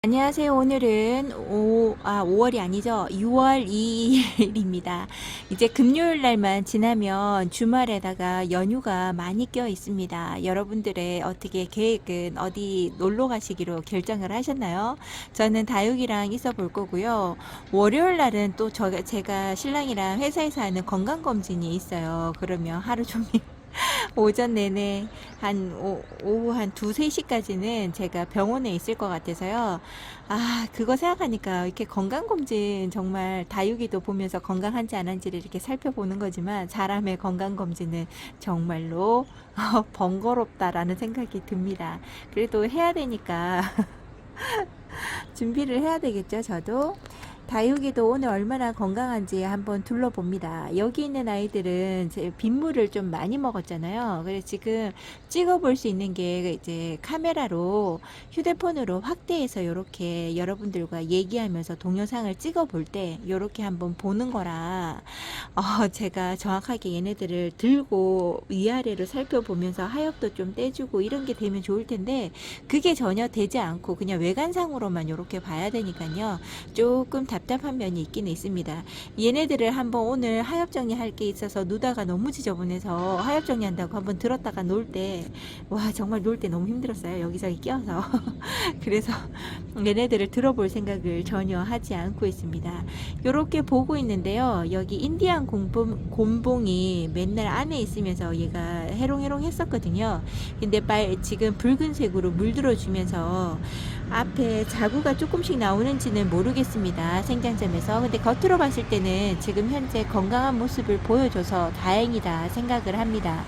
안녕하세요. 오늘은 5월이 아니죠. 6월 2일입니다. 이제 금요일 날만 지나면 주말에다가 연휴가 많이 껴 있습니다. 여러분들의 어떻게 계획은 어디 놀러 가시기로 결정을 하셨나요? 저는 다육이랑 있어 볼 거고요. 월요일 날은 또 제가 신랑이랑 회사에서 하는 건강검진이 있어요. 그러면 하루 종일 오전 내내 오후 한 2, 3시까지는 제가 병원에 있을 것 같아서요. 그거 생각하니까 이렇게 건강검진 정말 다육이도 보면서 건강한지 안 한지를 이렇게 살펴보는 거지만 사람의 건강검진은 정말로 번거롭다라는 생각이 듭니다. 그래도 해야 되니까 준비를 해야 되겠죠, 저도. 다육이도 오늘 얼마나 건강한지 한번 둘러봅니다. 여기 있는 아이들은 빗물을 좀 많이 먹었잖아요. 그래서 지금 찍어볼 수 있는 게 이제 카메라로 휴대폰으로 확대해서 이렇게 여러분들과 얘기하면서 동영상을 찍어볼 때 이렇게 한번 보는 거라 제가 정확하게 얘네들을 들고 위아래로 살펴보면서 하엽도 좀 떼주고 이런 게 되면 좋을 텐데 그게 전혀 되지 않고 그냥 외관상으로만 이렇게 봐야 되니까요. 조금 답답한 면이 있긴 있습니다. 얘네들을 한번 오늘 하엽 정리할 게 있어서 누다가 너무 지저분해서 하엽 정리한다고 한번 들었다가 놀 때 정말 놀 때 너무 힘들었어요. 여기저기 끼어서 그래서 얘네들을 들어볼 생각을 전혀 하지 않고 있습니다. 요렇게 보고 있는데요. 여기 인디안 곰봉이 맨날 안에 있으면서 얘가 해롱해롱 했었거든요. 근데 지금 붉은색으로 물들어 주면서 앞에 자구가 조금씩 나오는지는 모르겠습니다. 생장점에서. 근데 겉으로 봤을 때는 지금 현재 건강한 모습을 보여줘서 다행이다 생각을 합니다.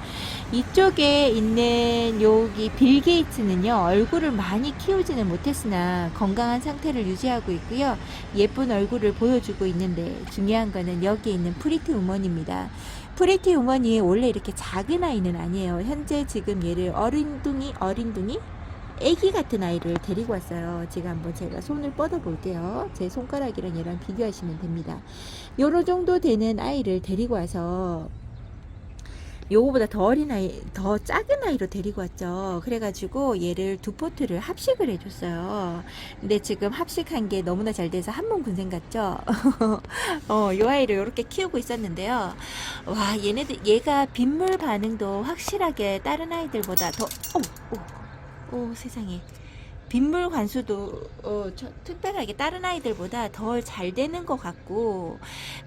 이쪽에 있는 여기 빌 게이츠는요, 얼굴을 많이 키우지는 못했으나 건강한 상태를 유지하고 있고요. 예쁜 얼굴을 보여주고 있는데 중요한 거는 여기에 있는 프리티 우먼입니다. 프리티 우먼이 원래 이렇게 작은 아이는 아니에요. 현재 지금 얘를 어린둥이 애기 같은 아이를 데리고 왔어요. 지금 한번 제가 손을 뻗어 볼게요. 제 손가락이랑 얘랑 비교하시면 됩니다. 요런 정도 되는 아이를 데리고 와서 요거보다 더 어린 아이, 더 작은 아이로 데리고 왔죠. 그래가지고 얘를 두 포트를 합식을 해줬어요. 근데 지금 합식한 게 너무나 잘 돼서 한몸 군생 같죠? 요 아이를 이렇게 키우고 있었는데요. 얘가 빗물 반응도 확실하게 다른 아이들보다 더, 세상에. 빗물 관수도 특별하게 다른 아이들보다 덜 잘 되는 것 같고,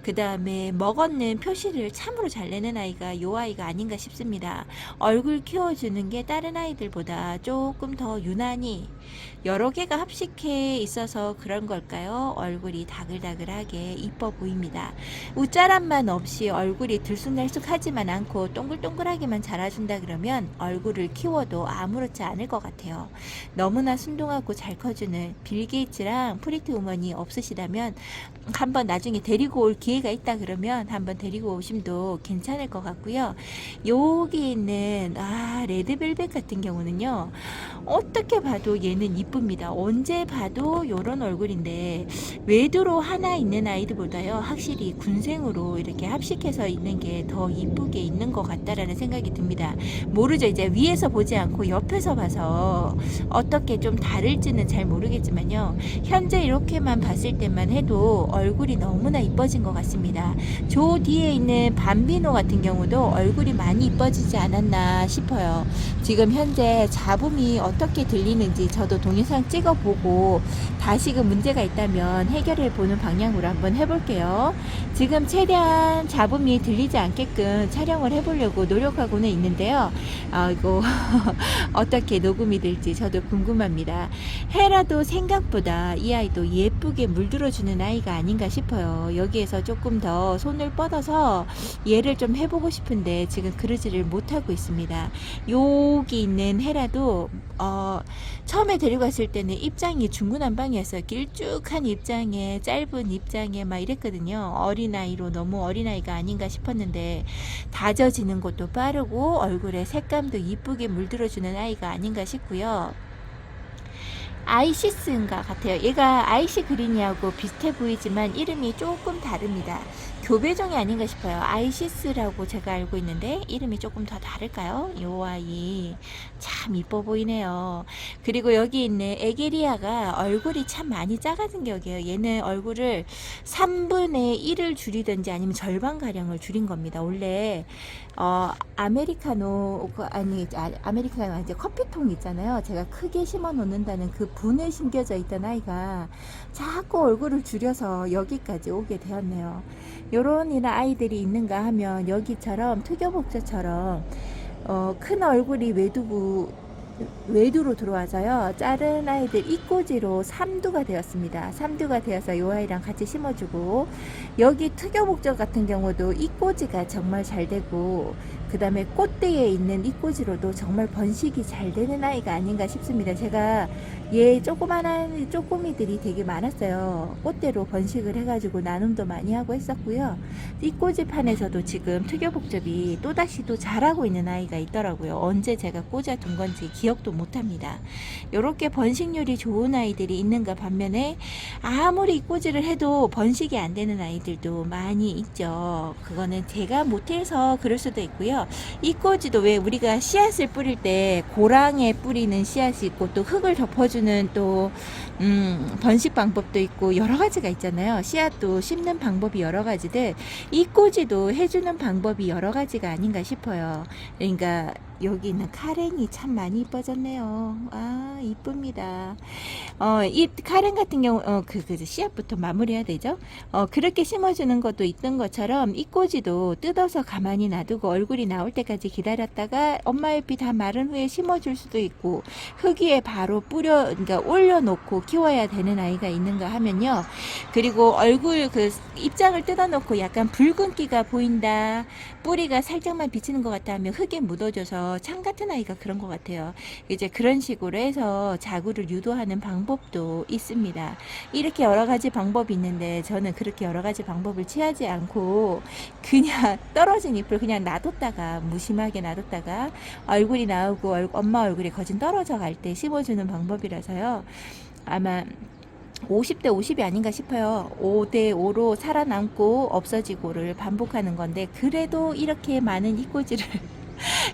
그 다음에 먹었는 표시를 참으로 잘 내는 아이가 요 아이가 아닌가 싶습니다. 얼굴 키워주는 게 다른 아이들보다 조금 더 유난히 여러 개가 합식해 있어서 그런 걸까요? 얼굴이 다글다글하게 이뻐 보입니다. 웃자람만 없이 얼굴이 들쑥날쑥하지만 않고 동글동글하게만 자라준다 그러면 얼굴을 키워도 아무렇지 않을 것 같아요. 너무나 순둥하고 잘 커주는 빌 게이츠랑 프리티 우먼이 없으시다면 한번 나중에 데리고 올 기회가 있다 그러면 한번 데리고 오심도 괜찮을 것 같고요. 여기 있는 레드벨벳 같은 경우는요, 어떻게 봐도 얘는 이쁩니다. 언제 봐도 요런 얼굴인데 외두로 하나 있는 아이들보다요 확실히 군생으로 이렇게 합식해서 있는 게 더 이쁘게 있는 것 같다라는 생각이 듭니다. 모르죠. 이제 위에서 보지 않고 옆에서 봐서 어떻게 좀 다를지는 잘 모르겠지만요, 현재 이렇게만 봤을 때만 해도 얼굴이 너무나 이뻐진 것 같습니다. 저 뒤에 있는 밤비노 같은 경우도 얼굴이 많이 이뻐지지 않았나 싶어요. 지금 현재 잡음이 어떻게 들리는지 저도 동영상 찍어보고 다시금 문제가 있다면 해결해 보는 방향으로 한번 해볼게요. 지금 최대한 잡음이 들리지 않게끔 촬영을 해보려고 노력하고는 있는데요. 이거 어떻게 녹음이 될지 저도 궁금합니다. 헤라도 생각보다 이 아이도 예쁘게 물들어주는 아이가 아닌가 싶어요. 여기에서 조금 더 손을 뻗어서 얘를 좀 해보고 싶은데 지금 그러지를 못하고 있습니다. 여기 있는 헤라도 처음에 데리고 왔을 때는 입장이 중구난방이었어요. 길쭉한 입장에 짧은 입장에 막 이랬거든요. 어린아이로 너무 어린아이가 아닌가 싶었는데 다져지는 것도 빠르고 얼굴에 색감도 이쁘게 물들어주는 아이가 아닌가 싶고요. 아이시스인가 같아요. 얘가 아이시 그린이하고 비슷해 보이지만 이름이 조금 다릅니다. 교배종이 아닌가 싶어요. 아이시스라고 제가 알고 있는데 이름이 조금 더 다를까요? 요 아이 참 이뻐 보이네요. 그리고 여기 있는 에게리아가 얼굴이 참 많이 작아진 격이에요. 얘는 얼굴을 3분의 1을 줄이든지 아니면 절반가량을 줄인 겁니다. 원래 아메리카노 아메리카노 이제 커피통 있잖아요. 제가 크게 심어 놓는다는 그 분에 심겨져 있던 아이가 자꾸 얼굴을 줄여서 여기까지 오게 되었네요. 요런 이런 아이들이 있는가 하면 여기처럼 특여복저처럼 큰 얼굴이 외두로 들어와서요. 작은 아이들 입꼬지로 삼두가 되었습니다. 삼두가 되어서 요 아이랑 같이 심어주고, 여기 특여복저 같은 경우도 입꼬지가 정말 잘 되고, 그 다음에 꽃대에 있는 입꼬지로도 정말 번식이 잘 되는 아이가 아닌가 싶습니다. 제가 얘 조그만한 쪼꼬미들이 되게 많았어요. 꽃대로 번식을 해가지고 나눔도 많이 하고 했었고요. 입꼬지 판에서도 지금 특여복접이 또다시 또 자라고 있는 아이가 있더라고요. 언제 제가 꽂아둔 건지 기억도 못합니다. 이렇게 번식률이 좋은 아이들이 있는가 반면에 아무리 입꼬지를 해도 번식이 안 되는 아이들도 많이 있죠. 그거는 제가 못해서 그럴 수도 있고요. 입꼬지도 왜 우리가 씨앗을 뿌릴 때 고랑에 뿌리는 씨앗이 있고 또 흙을 덮어주는 또 번식 방법도 있고 여러 가지가 있잖아요. 씨앗도 심는 방법이 여러 가지들, 입꼬지도 해주는 방법이 여러 가지가 아닌가 싶어요. 그러니까 여기 있는 카렌이 참 많이 이뻐졌네요. 아, 이쁩니다. 이 카렌 같은 경우, 그 씨앗부터 마무리해야 되죠? 그렇게 심어주는 것도 있던 것처럼, 입꼬지도 뜯어서 가만히 놔두고 얼굴이 나올 때까지 기다렸다가 엄마 잎이 다 마른 후에 심어줄 수도 있고, 흙 위에 바로 그러니까 올려놓고 키워야 되는 아이가 있는가 하면요. 그리고 얼굴 입장을 뜯어놓고 약간 붉은기가 보인다, 뿌리가 살짝만 비치는 것 같다 하면 흙에 묻어져서 참 같은 아이가 그런 것 같아요. 이제 그런 식으로 해서 자구를 유도하는 방법도 있습니다. 이렇게 여러 가지 방법이 있는데 저는 그렇게 여러 가지 방법을 취하지 않고 그냥 떨어진 잎을 그냥 놔뒀다가 무심하게 놔뒀다가 얼굴이 나오고 엄마 얼굴이 거진 떨어져 갈 때 심어주는 방법이라서요. 아마 50대 50이 아닌가 싶어요. 5대 5로 살아남고 없어지고를 반복하는 건데, 그래도 이렇게 많은 입꼬지를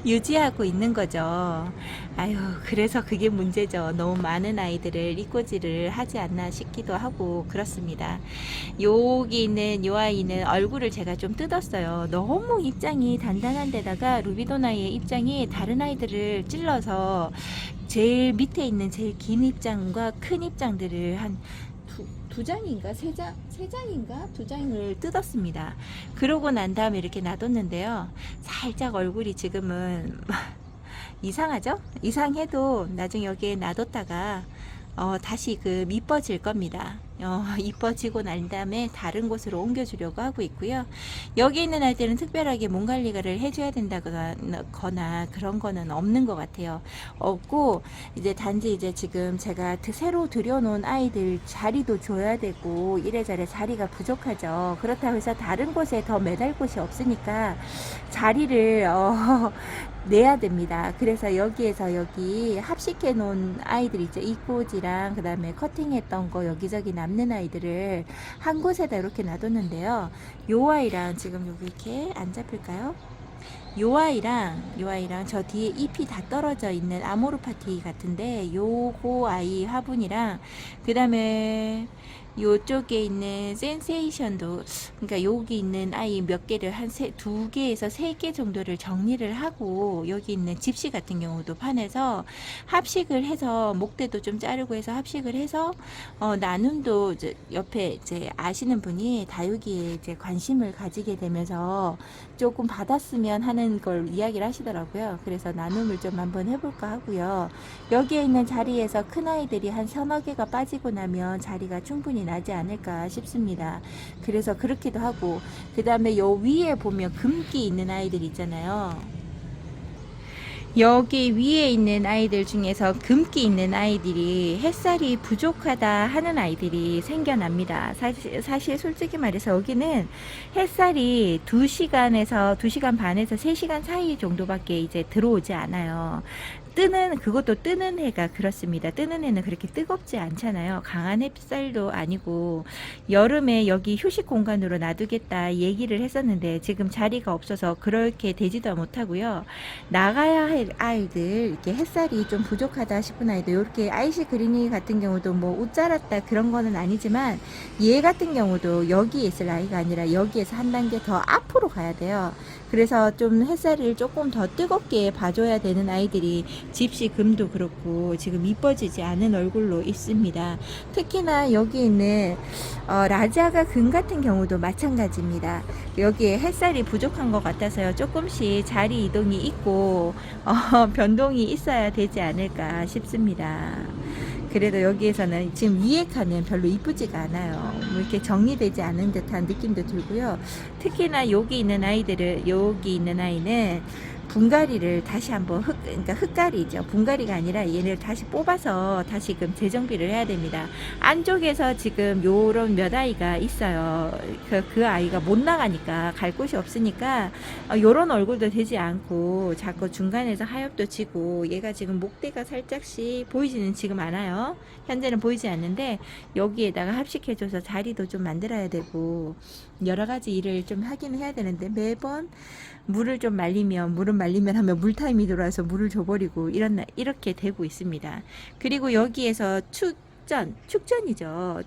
유지하고 있는 거죠. 아유, 그래서 그게 문제죠. 너무 많은 아이들을 입꼬지를 하지 않나 싶기도 하고 그렇습니다. 여기 있는 요 아이는 얼굴을 제가 좀 뜯었어요. 너무 입장이 단단한 데다가 루비도나이의 입장이 다른 아이들을 찔러서 제일 밑에 있는 제일 긴 입장과 큰 입장들을 한 두 장인가 세 장인가 두 장을 뜯었습니다. 그러고 난 다음에 이렇게 놔뒀는데요. 살짝 얼굴이 지금은 이상하죠? 이상해도 나중에 여기에 놔뒀다가 다시 이뻐질 겁니다. 이뻐지고 난 다음에 다른 곳으로 옮겨주려고 하고 있고요. 여기 있는 아이들은 특별하게 몸 관리를 해줘야 된다거나 그런 거는 없는 것 같아요. 없고, 이제 단지 이제 지금 제가 새로 들여놓은 아이들 자리도 줘야 되고 이래저래 자리가 부족하죠. 그렇다고 해서 다른 곳에 더 매달 곳이 없으니까 자리를 내야 됩니다. 그래서 여기에서 여기 합식해 놓은 아이들 있죠. 입꼬지랑 그 다음에 커팅했던 거 여기저기 남는 아이들을 한 곳에다 이렇게 놔뒀는데요. 요 아이랑 지금 여기 이렇게 안 잡힐까요? 요 아이랑 저 뒤에 잎이 다 떨어져 있는 아모르파티 같은데 요거 아이 화분이랑 그 다음에 요쪽에 있는 센세이션도, 그러니까 여기 있는 아이 몇 개를 두 개에서 세 개 정도를 정리를 하고, 여기 있는 집시 같은 경우도 판에서 합식을 해서 목대도 좀 자르고 해서 합식을 해서 나눔도 이제 옆에 이제 아시는 분이 다육이에 이제 관심을 가지게 되면서 조금 받았으면 하는 걸 이야기를 하시더라고요. 그래서 나눔을 좀 한번 해볼까 하고요. 여기에 있는 자리에서 큰 아이들이 한 서너 개가 빠지고 나면 자리가 충분히 나지 않을까 싶습니다. 그래서 그렇기도 하고, 그 다음에 요 위에 보면 금기 있는 아이들 있잖아요. 여기 위에 있는 아이들 중에서 금기 있는 아이들이 햇살이 부족하다 하는 아이들이 생겨납니다. 사실 솔직히 말해서 여기는 햇살이 2시간에서 2시간 반에서 3시간 사이 정도밖에 이제 들어오지 않아요. 그것도 뜨는 해가 그렇습니다. 뜨는 해는 그렇게 뜨겁지 않잖아요. 강한 햇살도 아니고, 여름에 여기 휴식 공간으로 놔두겠다 얘기를 했었는데, 지금 자리가 없어서 그렇게 되지도 못하고요. 나가야 할 아이들, 이렇게 햇살이 좀 부족하다 싶은 아이들, 이렇게 아이시 그린이 같은 경우도 뭐 옷 자랐다 그런 거는 아니지만, 얘 같은 경우도 여기에 있을 아이가 아니라 여기에서 한 단계 더 앞으로 가야 돼요. 그래서 좀 햇살을 조금 더 뜨겁게 봐줘야 되는 아이들이 집시 금도 그렇고 지금 이뻐지지 않은 얼굴로 있습니다. 특히나 여기 있는 라자가 금 같은 경우도 마찬가지입니다. 여기에 햇살이 부족한 것 같아서요. 조금씩 자리 이동이 있고 변동이 있어야 되지 않을까 싶습니다. 그래도 여기에서는 지금 위에 칸은 별로 이쁘지가 않아요. 뭐 이렇게 정리되지 않은 듯한 느낌도 들고요. 특히나 여기 있는 아이는 분갈이를 다시 한번 그러니까 흙갈이죠. 분갈이가 아니라 얘를 다시 뽑아서 다시금 재정비를 해야 됩니다. 안쪽에서 지금 요런 몇 아이가 있어요. 그 아이가 못 나가니까 갈 곳이 없으니까 요런 얼굴도 되지 않고 자꾸 중간에서 하엽도 지고 얘가 지금 목대가 살짝씩 보이지는 지금 않아요. 현재는 보이지 않는데 여기에다가 합식해줘서 자리도 좀 만들어야 되고 여러 가지 일을 좀 하기는 해야 되는데 매번 물을 말리면 하면 물타임이 들어와서 물을 줘버리고 이렇게 되고 있습니다. 그리고 여기에서 축전이죠.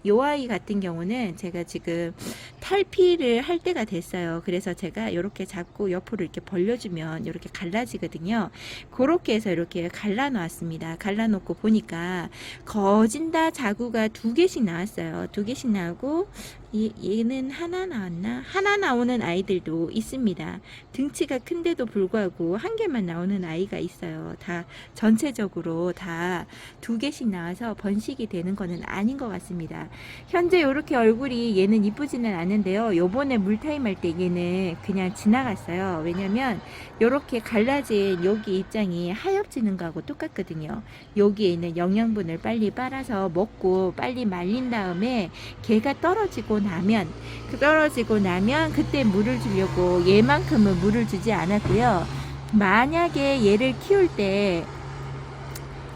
요 아이 같은 경우는 제가 지금 탈피를 할 때가 됐어요. 그래서 제가 이렇게 잡고 옆으로 이렇게 벌려주면 이렇게 갈라지거든요. 그렇게 해서 이렇게 갈라 놓았습니다. 갈라 놓고 보니까 거진다 자구가 2개씩 나왔어요. 2개씩 나오고 얘는 하나 나왔나? 하나 나오는 아이들도 있습니다. 등치가 큰데도 불구하고 1개만 나오는 아이가 있어요. 다 전체적으로 다 2개씩 나와서 번식이 되는 거는 아닌 것 같습니다. 현재 이렇게 얼굴이 얘는 이쁘지는 않은데요. 요번에 물타임 할 때 얘는 그냥 지나갔어요. 왜냐면 이렇게 갈라진 여기 입장이 하엽지는 거하고 똑같거든요. 여기에 있는 영양분을 빨리 빨아서 먹고 빨리 말린 다음에 걔가 떨어지고 나면 그때 물을 주려고 얘만큼은 물을 주지 않았고요. 만약에 얘를 키울 때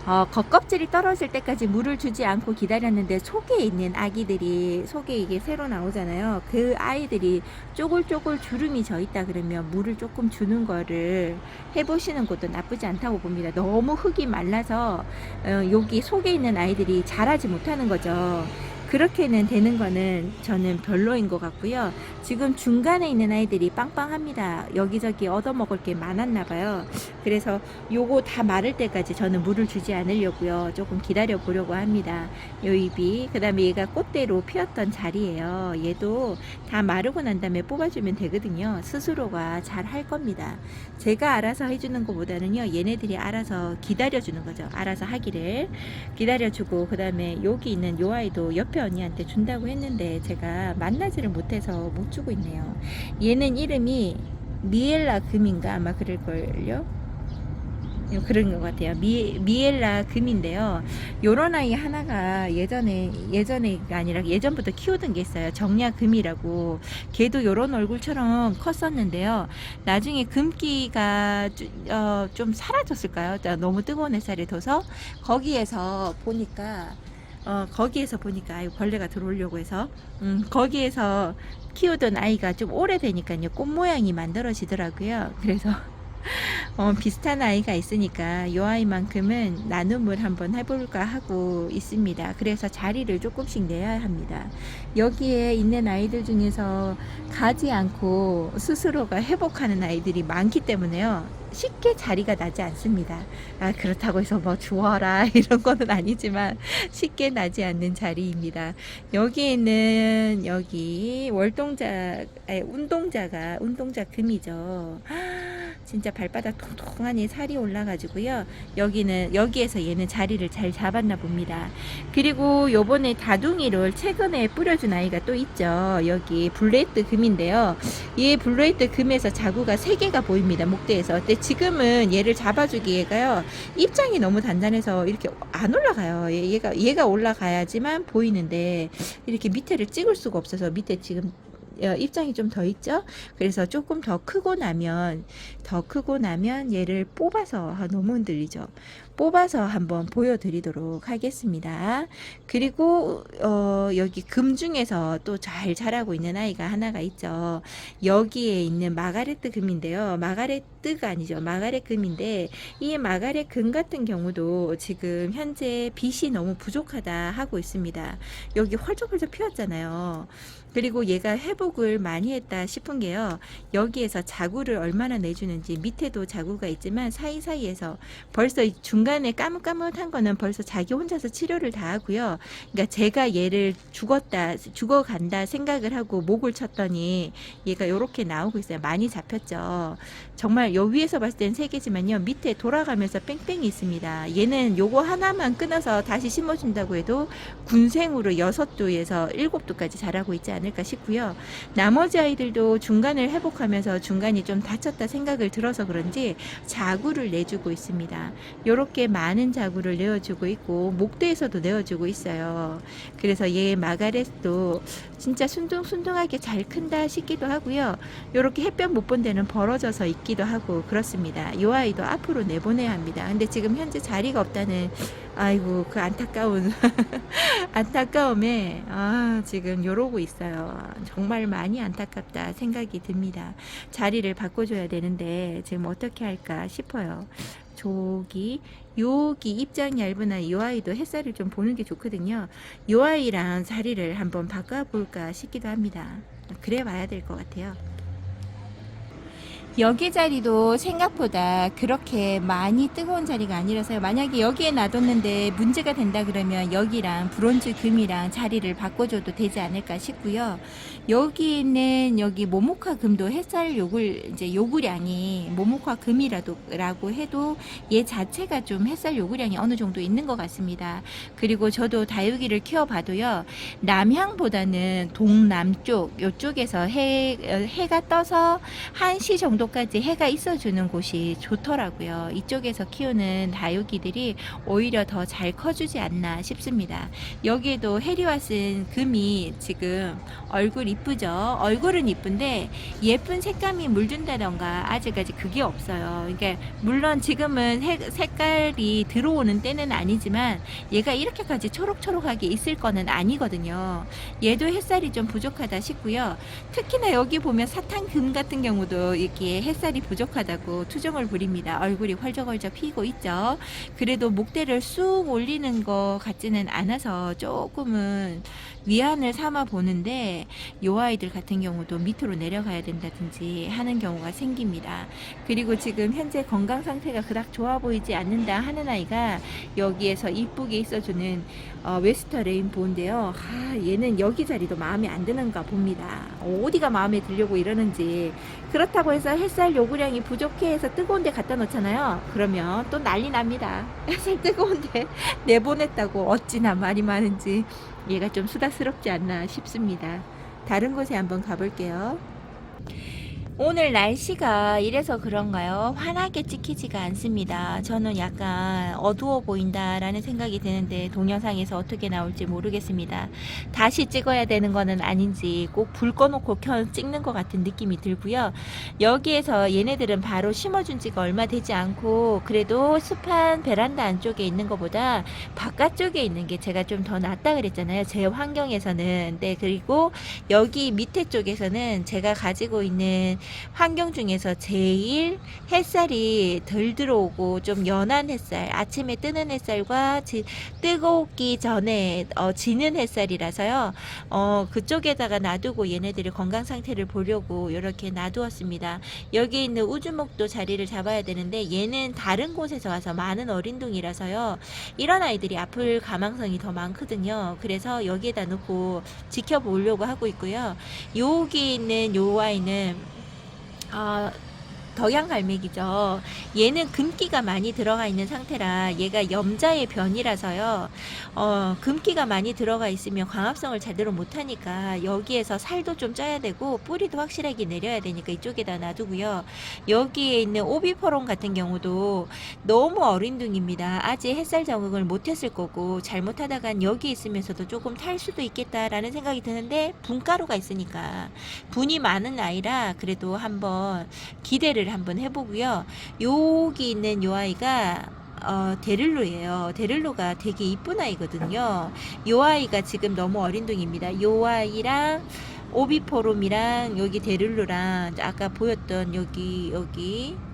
겉껍질이 떨어질 때까지 물을 주지 않고 기다렸는데 속에 있는 아기들이 속에 이게 새로 나오잖아요. 그 아이들이 쪼글쪼글 주름이 져 있다 그러면 물을 조금 주는 거를 해보시는 것도 나쁘지 않다고 봅니다. 너무 흙이 말라서 여기 속에 있는 아이들이 자라지 못하는 거죠. 그렇게는 되는 거는 저는 별로인 것 같고요. 지금 중간에 있는 아이들이 빵빵합니다. 여기저기 얻어먹을 게 많았나 봐요. 그래서 요거 다 마를 때까지 저는 물을 주지 않으려고요. 조금 기다려 보려고 합니다. 요 잎이 그 다음에 얘가 꽃대로 피었던 자리예요. 얘도 다 마르고 난 다음에 뽑아주면 되거든요. 스스로가 잘 할 겁니다. 제가 알아서 해주는 것보다는요, 얘네들이 알아서 기다려주는 거죠. 알아서 하기를 기다려주고, 그 다음에 여기 있는 요 아이도 옆에 언니한테 준다고 했는데 제가 만나지를 못해서 못 주고 있네요. 얘는 이름이 미엘라 금인가 아마 그럴걸요. 그런 것 같아요. 미엘라 금인데요. 요런 아이 하나가 예전에가 아니라 예전부터 키우던 게 있어요. 정야 금이라고. 걔도 요런 얼굴처럼 컸었는데요. 나중에 금기가 좀 사라졌을까요? 너무 뜨거운 햇살이 둬서 거기에서 보니까 아유, 벌레가 들어오려고 해서 거기에서 키우던 아이가 좀 오래되니까요 꽃 모양이 만들어지더라고요. 그래서 비슷한 아이가 있으니까 이 아이만큼은 나눔을 한번 해볼까 하고 있습니다. 그래서 자리를 조금씩 내야 합니다. 여기에 있는 아이들 중에서 가지 않고 스스로가 회복하는 아이들이 많기 때문에요. 쉽게 자리가 나지 않습니다. 그렇다고 해서 뭐 주워라 이런 거는 아니지만 쉽게 나지 않는 자리입니다. 여기에는 여기 운동자 금이죠. 진짜 발바닥 통통하니 살이 올라가지고요. 여기에서 얘는 자리를 잘 잡았나 봅니다. 그리고 요번에 다둥이를 최근에 뿌려준 아이가 또 있죠. 여기 블루헤드 금인데요. 이 블루헤드 금에서 자구가 3개가 보입니다. 목대에서. 근데 지금은 얘를 잡아주기에가요. 입장이 너무 단단해서 이렇게 안 올라가요. 얘가 올라가야지만 보이는데 이렇게 밑에를 찍을 수가 없어서 밑에 지금 입장이 좀 더 있죠. 그래서 조금 더 크고 나면 얘를 뽑아서 너무 흔들리죠. 뽑아서 한번 보여드리도록 하겠습니다. 그리고 여기 금 중에서 또 잘 자라고 있는 아이가 하나가 있죠. 여기에 있는 마가레트 금인데요. 마가레트가 아니죠. 마가렛 금인데 이 마가렛 금 같은 경우도 지금 현재 빛이 너무 부족하다 하고 있습니다. 여기 펄쩍펄쩍 피었잖아요. 그리고 얘가 회복을 많이 했다 싶은 게요. 여기에서 자구를 얼마나 내주는지, 밑에도 자구가 있지만 사이사이에서 벌써 중간에 까뭇까뭇한 거는 벌써 자기 혼자서 치료를 다 하고요. 그러니까 제가 얘를 죽어간다 생각을 하고 목을 쳤더니 얘가 이렇게 나오고 있어요. 많이 잡혔죠. 정말 요 위에서 봤을 땐 3개지만요. 밑에 돌아가면서 뺑뺑이 있습니다. 얘는 요거 하나만 끊어서 다시 심어준다고 해도 군생으로 6도에서 7도까지 자라고 있지 않을까 싶고요. 나머지 아이들도 중간을 회복하면서 중간이 좀 다쳤다 생각을 들어서 그런지 자구를 내주고 있습니다. 이렇게 많은 자구를 내어주고 있고 목대에서도 내어주고 있어요. 그래서 얘 마가렛도 진짜 순둥순둥하게 잘 큰다 싶기도 하고요. 이렇게 햇볕 못 본 데는 벌어져서 있기도 하고 그렇습니다. 이 아이도 앞으로 내보내야 합니다. 근데 지금 현재 자리가 없다는 아이고 그 안타까운 안타까움에 지금 요러고 있어요. 정말 많이 안타깝다 생각이 듭니다. 자리를 바꿔줘야 되는데 지금 어떻게 할까 싶어요. 여기 입장이 얇은 아이, 요 아이도 햇살을 좀 보는 게 좋거든요. 요 아이랑 자리를 한번 바꿔볼까 싶기도 합니다. 그래 봐야 될 것 같아요. 여기 자리도 생각보다 그렇게 많이 뜨거운 자리가 아니라서요. 만약에 여기에 놔뒀는데 문제가 된다 그러면 여기랑 브론즈 금이랑 자리를 바꿔줘도 되지 않을까 싶고요. 여기 있는 여기 모모카 금도 햇살 요구량이 모모카 금이라고 해도 얘 자체가 좀 햇살 요구량이 어느 정도 있는 것 같습니다. 그리고 저도 다육이를 키워봐도요. 남향보다는 동남쪽 요쪽에서 해가 떠서 1시 정도까지 해가 있어주는 곳이 좋더라고요. 이쪽에서 키우는 다육이들이 오히려 더 잘 커주지 않나 싶습니다. 여기에도 해리와슨 금이 지금 얼굴 이쁘죠? 얼굴은 이쁜데 예쁜 색감이 물든다던가 아직까지 그게 없어요. 그러니까 물론 지금은 색깔이 들어오는 때는 아니지만 얘가 이렇게까지 초록초록하게 있을 거는 아니거든요. 얘도 햇살이 좀 부족하다 싶고요. 특히나 여기 보면 사탕금 같은 경우도 이렇게 햇살이 부족하다고 투정을 부립니다. 얼굴이 헐적헐적 피고 있죠. 그래도 목대를 쑥 올리는 것 같지는 않아서 조금은 위안을 삼아 보는데 요 아이들 같은 경우도 밑으로 내려가야 된다든지 하는 경우가 생깁니다. 그리고 지금 현재 건강 상태가 그닥 좋아 보이지 않는다 하는 아이가 여기에서 이쁘게 있어주는 웨스터 레인보인데요. 얘는 여기 자리도 마음에 안 드는가 봅니다. 어디가 마음에 들려고 이러는지. 그렇다고 해서 햇살 요구량이 부족해 해서 뜨거운 데 갖다 놓잖아요. 그러면 또 난리 납니다. 햇살 뜨거운데 내보냈다고 어찌나 말이 많은지 얘가 좀 수다스럽지 않나 싶습니다. 다른 곳에 한번 가볼게요. 오늘 날씨가 이래서 그런가요? 환하게 찍히지가 않습니다. 저는 약간 어두워 보인다라는 생각이 드는데 동영상에서 어떻게 나올지 모르겠습니다. 다시 찍어야 되는 거는 아닌지 꼭 불 꺼놓고 찍는 것 같은 느낌이 들고요. 여기에서 얘네들은 바로 심어준 지가 얼마 되지 않고 그래도 습한 베란다 안쪽에 있는 것보다 바깥쪽에 있는 게 제가 좀 더 낫다 그랬잖아요. 제 환경에서는. 네, 그리고 여기 밑에 쪽에서는 제가 가지고 있는 환경 중에서 제일 햇살이 덜 들어오고 좀 연한 햇살, 아침에 뜨는 햇살과 뜨겁기 전에 지는 햇살이라서요. 그쪽에다가 놔두고 얘네들의 건강 상태를 보려고 이렇게 놔두었습니다. 여기 있는 우주목도 자리를 잡아야 되는데 얘는 다른 곳에서 와서 많은 어린둥이라서요. 이런 아이들이 아플 가망성이 더 많거든요. 그래서 여기에다 놓고 지켜보려고 하고 있고요. 여기 있는 요 아이는 덕양갈매기죠. 얘는 금기가 많이 들어가 있는 상태라 얘가 염자의 변이라서요. 금기가 많이 들어가 있으면 광합성을 제대로 못하니까 여기에서 살도 좀 쪄야 되고 뿌리도 확실하게 내려야 되니까 이쪽에다 놔두고요. 여기에 있는 오비포론 같은 경우도 너무 어린둥입니다. 아직 햇살 적응을 못했을 거고 잘못하다간 여기 있으면서도 조금 탈 수도 있겠다라는 생각이 드는데 분가루가 있으니까 분이 많은 아이라 그래도 한번 기대를 한번 해보고요. 여기 있는 요 아이가 데릴로예요. 데릴로가 되게 이쁜 아이거든요. 요 아이가 지금 너무 어린둥입니다. 요 아이랑 오비포름이랑 여기 데릴로랑 아까 보였던 여기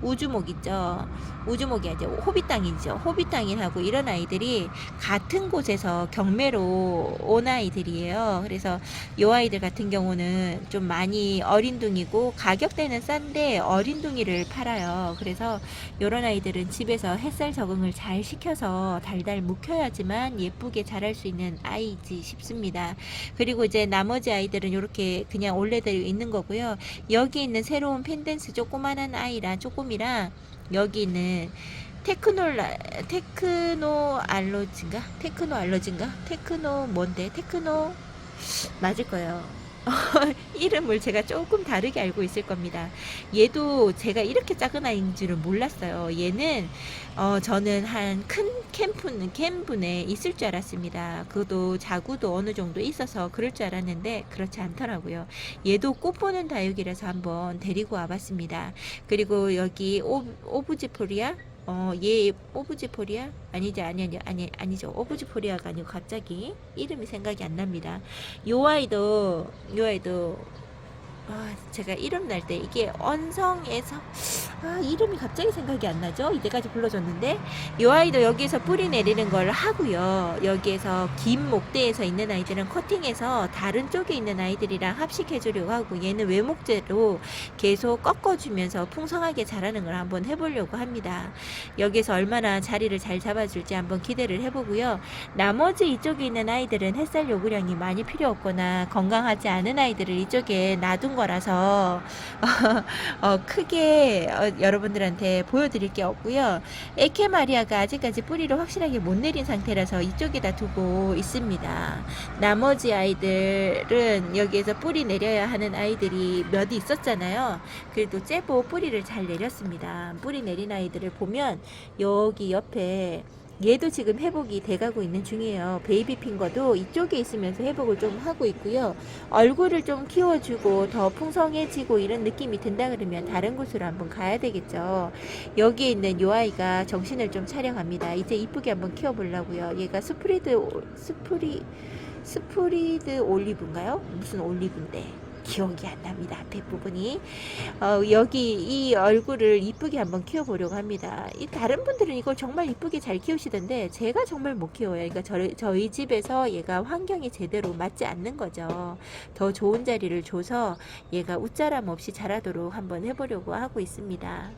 우주목 있죠. 우주목이 아니죠. 호빗땅이죠. 호빗땅이하고 이런 아이들이 같은 곳에서 경매로 온 아이들이에요. 그래서 요 아이들 같은 경우는 좀 많이 어린둥이고 가격대는 싼데 어린둥이를 팔아요. 그래서 요런 아이들은 집에서 햇살 적응을 잘 시켜서 달달 묵혀야지만 예쁘게 자랄 수 있는 아이지 싶습니다. 그리고 이제 나머지 아이들은 이렇게 그냥 원래대로 있는 거고요. 여기 있는 새로운 펜댄스 조그만한 아이랑 조금이랑 여기 있는 테크노 알러진가? 테크노 뭔데? 테크노 맞을 거예요. 이름을 제가 조금 다르게 알고 있을 겁니다. 얘도 제가 이렇게 작은 아이인 줄은 몰랐어요. 얘는 저는 한 큰 캠프에 있을 줄 알았습니다. 그도 자구도 어느 정도 있어서 그럴 줄 알았는데 그렇지 않더라고요. 얘도 꽃 보는 다육이라서 한번 데리고 와봤습니다. 그리고 여기 오브지포리아 얘 오브지포리아? 아니죠. 오브지포리아가 아니고 갑자기 이름이 생각이 안 납니다. 요 아이도 제가 이름 날 때 이게 언성에서 이름이 갑자기 생각이 안 나죠. 이때까지 불러줬는데 요 아이도 여기에서 뿌리 내리는 걸 하고요. 여기에서 긴 목대에서 있는 아이들은 커팅해서 다른 쪽에 있는 아이들이랑 합식해 주려고 하고 얘는 외목재로 계속 꺾어주면서 풍성하게 자라는 걸 한번 해보려고 합니다. 여기서 얼마나 자리를 잘 잡아줄지 한번 기대를 해보고요. 나머지 이쪽에 있는 아이들은 햇살 요구량이 많이 필요 없거나 건강하지 않은 아이들을 이쪽에 놔둔 거라서 크게 여러분들한테 보여드릴 게 없고요. 에케마리아가 아직까지 뿌리를 확실하게 못 내린 상태라서 이쪽에다 두고 있습니다. 나머지 아이들은 여기에서 뿌리 내려야 하는 아이들이 몇 있었잖아요. 그래도 째보 뿌리를 잘 내렸습니다. 뿌리 내린 아이들을 보면 여기 옆에 얘도 지금 회복이 돼가고 있는 중이에요. 베이비 핑거도 이쪽에 있으면서 회복을 좀 하고 있고요. 얼굴을 좀 키워주고 더 풍성해지고 이런 느낌이 든다 그러면 다른 곳으로 한번 가야 되겠죠. 여기에 있는 요 아이가 정신을 좀 차려갑니다. 이제 이쁘게 한번 키워보려고요. 얘가 스프리드 올리브인가요? 무슨 올리브인데 기억이 안 납니다. 앞에 부분이 여기 이 얼굴을 이쁘게 한번 키워보려고 합니다. 이 다른 분들은 이걸 정말 이쁘게 잘 키우시던데 제가 정말 못 키워요. 그러니까 저희 집에서 얘가 환경이 제대로 맞지 않는 거죠. 더 좋은 자리를 줘서 얘가 웃자람 없이 자라도록 한번 해보려고 하고 있습니다.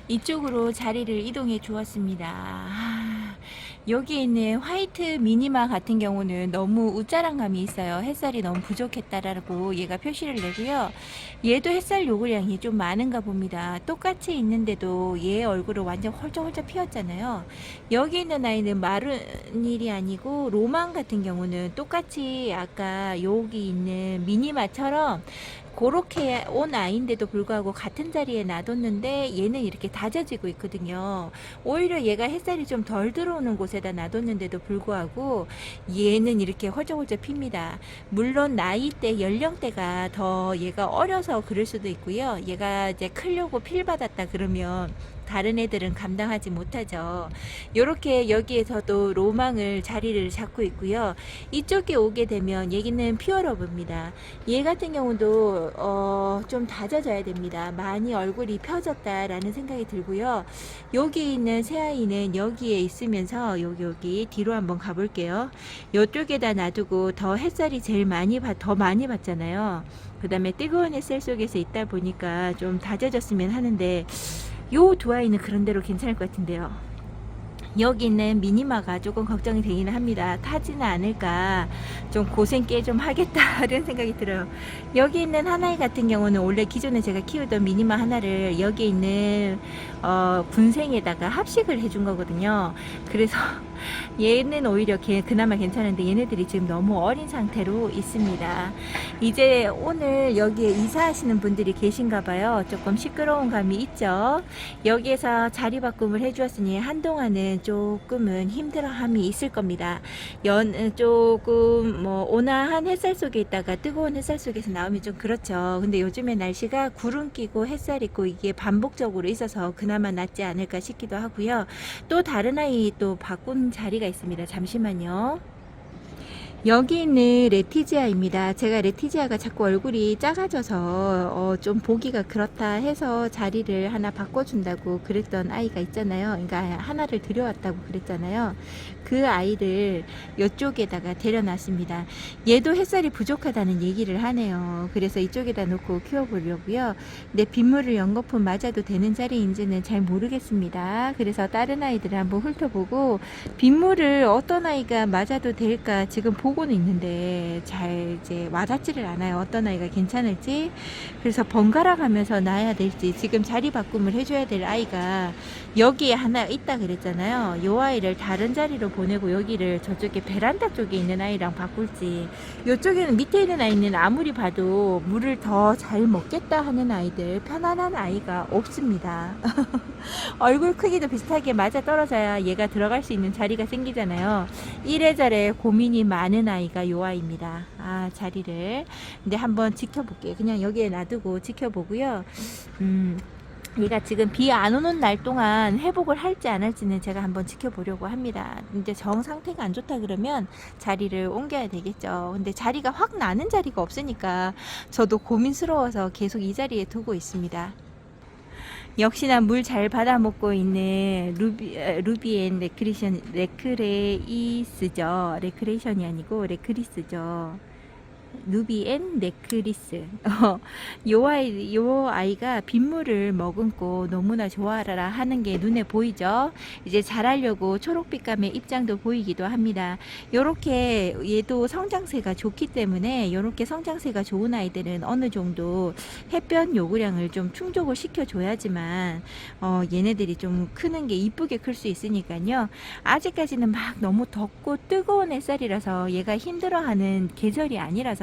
이쪽으로 자리를 이동해 주었습니다. 여기 있는 화이트 미니마 같은 경우는 너무 웃자랑감이 있어요. 햇살이 너무 부족했다라고 얘가 표시를 내고요. 얘도 햇살 요구량이 좀 많은가 봅니다. 똑같이 있는데도 얘 얼굴을 완전 홀쩍홀쩍 피웠잖아요. 여기 있는 아이는 마른일이 아니고 로망 같은 경우는 똑같이 아까 여기 있는 미니마처럼 그렇게 온 아이인데도 불구하고 같은 자리에 놔뒀는데 얘는 이렇게 다져지고 있거든요. 오히려 얘가 햇살이 좀 덜 들어오는 곳에다 놔뒀는데도 불구하고 얘는 이렇게 헐쩍헐쩍 핍니다. 물론 나이대 연령대가 더 얘가 어려서 그럴 수도 있고요. 얘가 이제 크려고 필 받았다 그러면 다른 애들은 감당하지 못하죠. 이렇게 여기에서도 로망을 자리를 잡고 있고요. 이쪽에 오게 되면 얘기는 퓨어러브입니다. 얘 같은 경우도 좀 다져져야 됩니다. 많이 얼굴이 펴졌다라는 생각이 들고요. 여기 있는 새아이는 여기에 있으면서 여기 뒤로 한번 가볼게요. 이쪽에다 놔두고 더 햇살이 제일 더 많이 받잖아요. 그 다음에 뜨거운 햇살 속에서 있다 보니까 좀 다져졌으면 하는데 요 두 아이는 그런대로 괜찮을 것 같은데요. 여기 있는 미니마가 조금 걱정이 되기는 합니다. 타지는 않을까 좀 고생 꽤 좀 하겠다 이런 생각이 들어요. 여기 있는 하나이 같은 경우는 원래 기존에 제가 키우던 미니마 하나를 여기 있는 군생에다가 합식을 해준 거거든요. 그래서 얘는 오히려 그나마 괜찮은데 얘네들이 지금 너무 어린 상태로 있습니다. 이제 오늘 여기에 이사하시는 분들이 계신가 봐요. 조금 시끄러운 감이 있죠. 여기에서 자리 바꿈을 해주었으니 한동안은 조금은 힘들어함이 있을 겁니다. 조금 뭐 온화한 햇살 속에 있다가 뜨거운 햇살 속에서 나오면 좀 그렇죠. 근데 요즘에 날씨가 구름 끼고 햇살 있고 이게 반복적으로 있어서 그나마 낫지 않을까 싶기도 하고요. 또 다른 아이 또 바꾼 자리가 있습니다. 잠시만요. 여기 있는 레티지아입니다. 제가 레티지아가 자꾸 얼굴이 작아져서 좀 보기가 그렇다 해서 자리를 하나 바꿔준다고 그랬던 아이가 있잖아요. 그러니까 하나를 들여왔다고 그랬잖아요. 그 아이를 이쪽에다가 데려놨습니다. 얘도 햇살이 부족하다는 얘기를 하네요. 그래서 이쪽에다 놓고 키워보려고요. 근데 빗물을 연거푸 맞아도 되는 자리인지는 잘 모르겠습니다. 그래서 다른 아이들을 한번 훑어보고 빗물을 어떤 아이가 맞아도 될까 지금 보고는 있는데 잘 이제 와닿지를 않아요. 어떤 아이가 괜찮을지. 그래서 번갈아 가면서 놔야 될지. 지금 자리 바꿈을 해줘야 될 아이가 여기에 하나 있다 그랬잖아요. 요 아이를 다른 자리로 보내고 여기를 저쪽에 베란다 쪽에 있는 아이랑 바꿀지. 이쪽에는 밑에 있는 아이는 아무리 봐도 물을 더 잘 먹겠다 하는 아이들, 편안한 아이가 없습니다. 얼굴 크기도 비슷하게 맞아 떨어져야 얘가 들어갈 수 있는 자리가 생기잖아요. 이래저래 고민이 많은 아이가 요 아이입니다. 자리를. 근데 한번 지켜볼게요. 그냥 여기에 놔두고 지켜보고요. 얘가 지금 비 안 오는 날 동안 회복을 할지 안 할지는 제가 한번 지켜보려고 합니다. 이제 정 상태가 안 좋다 그러면 자리를 옮겨야 되겠죠. 근데 자리가 확 나는 자리가 없으니까 저도 고민스러워서 계속 이 자리에 두고 있습니다. 역시나 물 잘 받아먹고 있는 루비앤 레크레이스죠. 레크레이션이 아니고 레크리스죠. 누비 앤 넥크리스. 요 아이가 빗물을 머금고 너무나 좋아라 하는 게 눈에 보이죠. 이제 자라려고 초록빛감의 입장도 보이기도 합니다. 요렇게 얘도 성장세가 좋기 때문에 요렇게 성장세가 좋은 아이들은 어느 정도 햇볕 요구량을 좀 충족을 시켜줘야지만 얘네들이 좀 크는 게 이쁘게 클 수 있으니까요. 아직까지는 막 너무 덥고 뜨거운 햇살이라서 얘가 힘들어하는 계절이 아니라서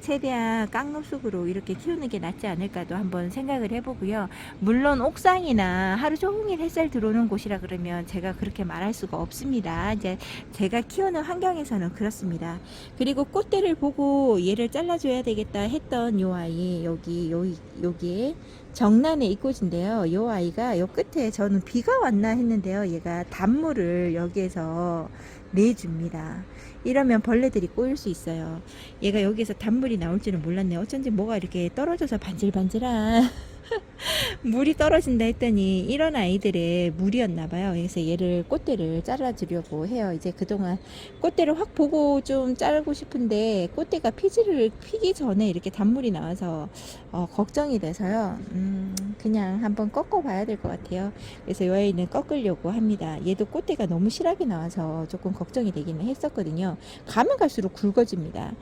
최대한 깡놈속으로 이렇게 키우는 게 낫지 않을까도 한번 생각을 해보고요. 물론 옥상이나 하루 종일 햇살 들어오는 곳이라 그러면 제가 그렇게 말할 수가 없습니다. 이제 제가 키우는 환경에서는 그렇습니다. 그리고 꽃대를 보고 얘를 잘라줘야 되겠다 했던 요 아이 여기에 정란의 이꽃인데요. 요 아이가 요 끝에 저는 비가 왔나 했는데요. 얘가 단물을 여기에서 내줍니다. 이러면 벌레들이 꼬일 수 있어요. 얘가 여기에서 단물이 나올 줄은 몰랐네요. 어쩐지 뭐가 이렇게 떨어져서 반질반질한 물이 떨어진다 했더니 이런 아이들의 물이었나 봐요. 그래서 얘를 꽃대를 잘라주려고 해요. 이제 그동안 꽃대를 확 보고 좀 자르고 싶은데 꽃대가 피기 전에 이렇게 단물이 나와서 걱정이 돼서요. 그냥 한번 꺾어 봐야 될 것 같아요. 그래서 이 아이는 꺾으려고 합니다. 얘도 꽃대가 너무 실하게 나와서 조금 걱정이 되기는 했었거든요. 가면 갈수록 굵어집니다.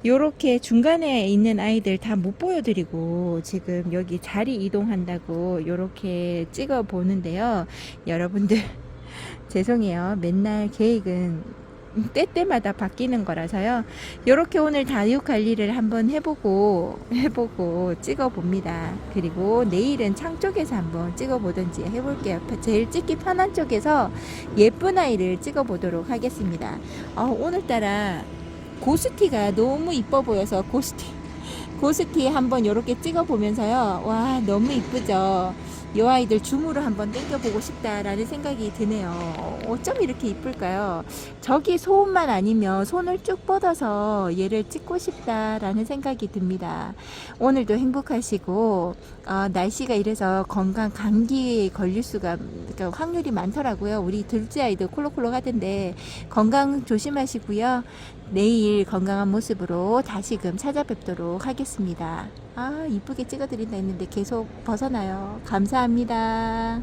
요렇게 중간에 있는 아이들 다 못 보여드리고 지금 여기 자리 이동한다고 요렇게 찍어 보는데요. 여러분들 죄송해요. 맨날 계획은 때때마다 바뀌는 거라서요. 요렇게 오늘 다육 관리를 한번 해보고 찍어 봅니다. 그리고 내일은 창 쪽에서 한번 찍어 보든지 해볼게요. 제일 찍기 편한 쪽에서 예쁜 아이를 찍어 보도록 하겠습니다. 오늘따라 고스티가 너무 이뻐 보여서 고스티 한번 이렇게 찍어 보면서요. 와, 너무 이쁘죠. 이 아이들 줌으로 한번 당겨보고 싶다라는 생각이 드네요. 어쩜 이렇게 이쁠까요? 저기 소음만 아니면 손을 쭉 뻗어서 얘를 찍고 싶다라는 생각이 듭니다. 오늘도 행복하시고 날씨가 이래서 감기 걸릴 수가 그러니까 확률이 많더라고요. 우리 둘째 아이도 콜록콜록 하던데 건강 조심하시고요. 내일 건강한 모습으로 다시금 찾아뵙도록 하겠습니다. 이쁘게 찍어드린다 했는데 계속 벗어나요. 감사합니다.